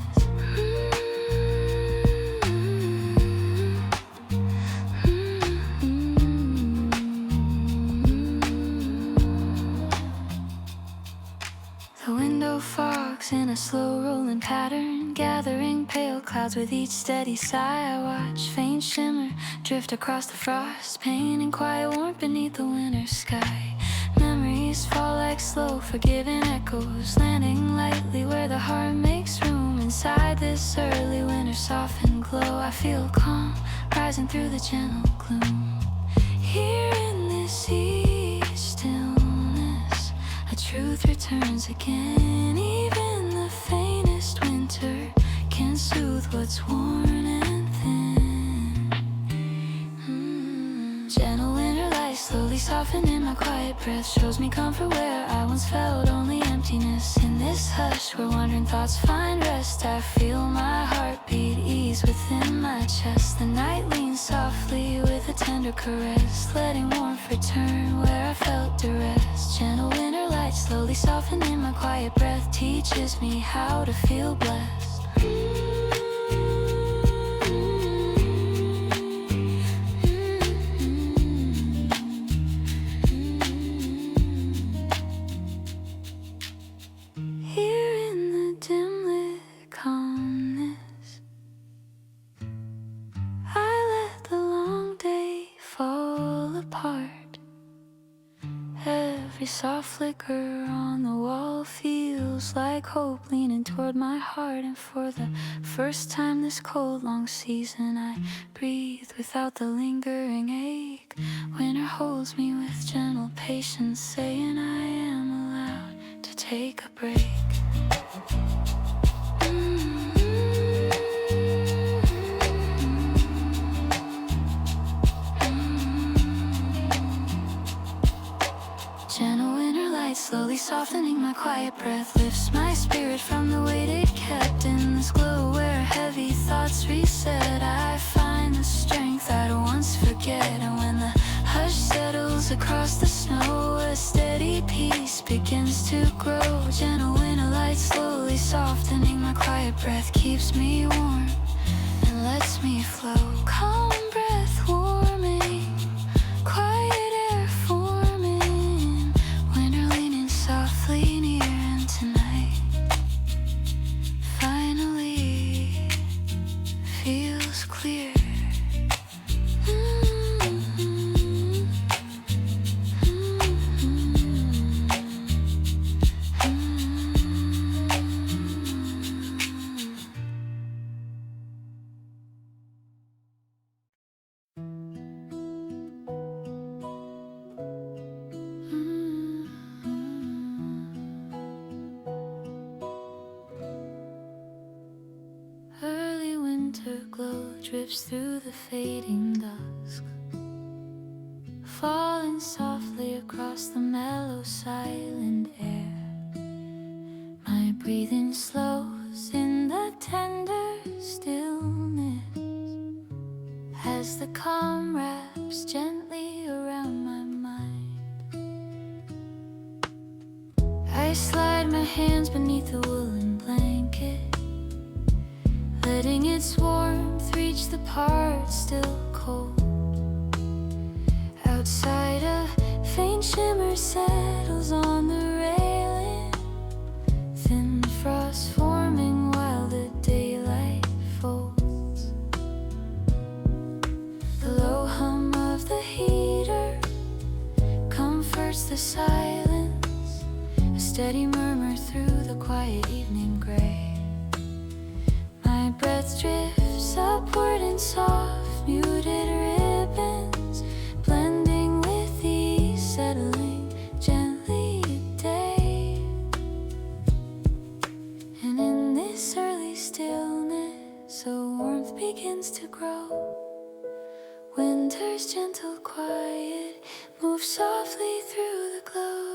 The window fogs in a slow rolling pattern, gathering pale clouds with each steady sigh. I watch faint shimmer drift across the frost, painting quiet warmth beneath the winter sky. Memories fall like slow forgiving echoes, landing lightly where the heart makes room. Inside this early winter softened glow, I feel calm rising through the gentle gloom. Here in this stillness, a truth returns again. Even the faintest winter can soothe what's worn and thin. Gentle winter light slowly softening my quiet breath, shows me comfort where I once felt only emptiness. In this hush where wandering thoughts find rest, I feel my heartbeat ease within my chest. The night leans softly with a tender caress, letting warmth return where I felt duress. Gentle winter light slowly softening my quiet breath, teaches me how to feel blessed. Here in the dim lit calmness, I let the long day fall apart. Every soft flicker on the wall feels like hope leaning toward my heart. And for the first time this cold long season, I breathe without the lingering ache. Winter holds me with gentle patience, saying I am allowed to take a break. Gentle winter light slowly softening my quiet breath, lifts my spirit from the weight it kept. In this glow where heavy thoughts reset, I find the strength I'd once forget. And when the hush settles across the snow, a steady peace begins to grow. Gentle winter light slowly softening my quiet breath, keeps me warm and lets me flow. Calm breath warming, quiet air forming, winter leaning softly near. And tonight finally feels clear. Early winter glow drips through the fading dusk, falling softly across the mellow silent air. My breathing slows in the tender stillness as the calm wraps gently around my mind. I slide my hands beneath the woolen blanket, letting its warmth reach the parts still cold. Outside, a faint shimmer settles on the railing, thin frost forming while the daylight folds. The low hum of the heater comforts the silence, a steady murmur through the quiet evening gray. My breath drifts upward in soft, muted ribbons, blending with the settling gently day. And in this early stillness, a warmth begins to grow. Winter's gentle quiet moves softly through the glow.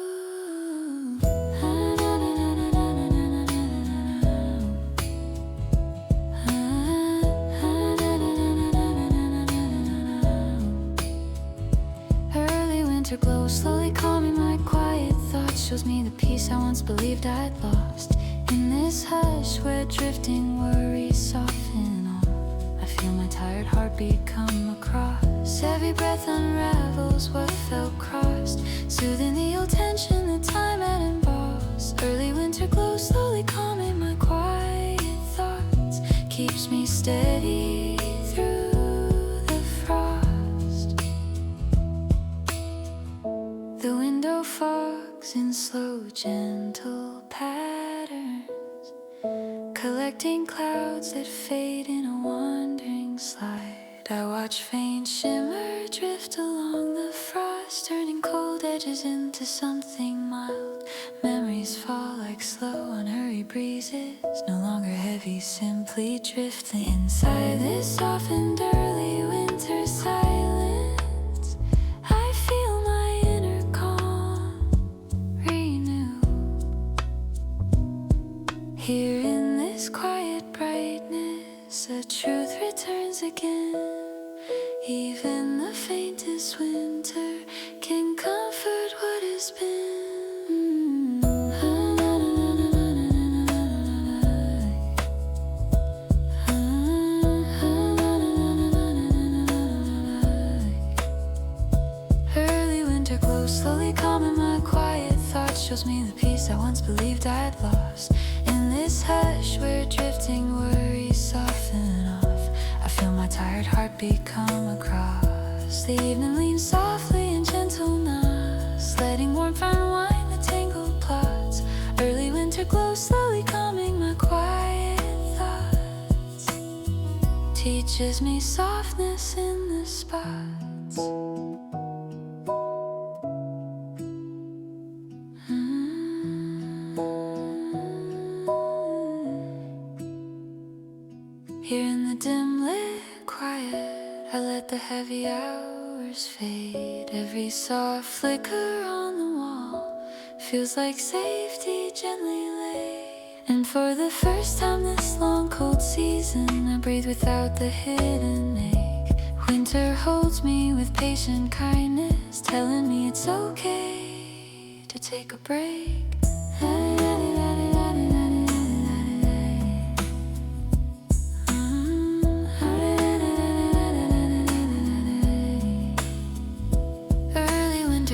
Early winter glow slowly calming my quiet thoughts, shows me the peace I once believed I'd lost. In this hush where drifting worries soften off, I feel my tired heartbeat come across. Every breath unravels what felt crossed, soothing the old tension that time had embossed. Early winter glow slowly calming my quiet thoughts, keeps me steady through the frost. The window fogs in slow, gentle patterns, collecting clouds that fade in a wandering slide. I watch faint shimmer drift along the frost, turning cold edges into something mild. Memories fall like slow, unhurried breezes, no longer heavy, simply drifting. Inside this softened early winter silence, I feel my inner calm renew. Here in this quiet brightness, a truth returns again. Even the faintest winter can comfort what has been. Early winter glow slowly calming my quiet thoughts, shows me the peace I once believed I'd lost. In this hush where drifting worries soften off, I feel my tired heartbeat come across. The evening leans softly in gentle knots, letting warmth unwind the tangled plots. Early winter glow slowly calming my quiet thoughts, teaches me softness in the spots. Here in the dim lit quiet, I let the heavy hours fade. Every soft flicker on the wall feels like safety gently laid. And for the first time this long cold season, I breathe without the hidden ache. Winter holds me with patient kindness, telling me it's okay to take a break.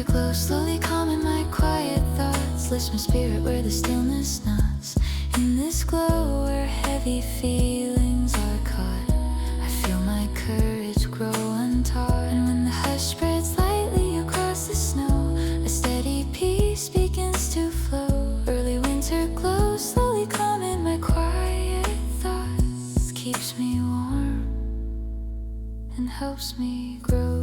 Glow slowly calming my quiet thoughts, lifts my spirit where the stillness nods. In this glow where heavy feelings are caught, I feel my courage grow untaught. And when the hush spreads lightly across the snow, a steady peace begins to flow. Early winter glow slowly calming my quiet thoughts, keeps me warm and helps me grow.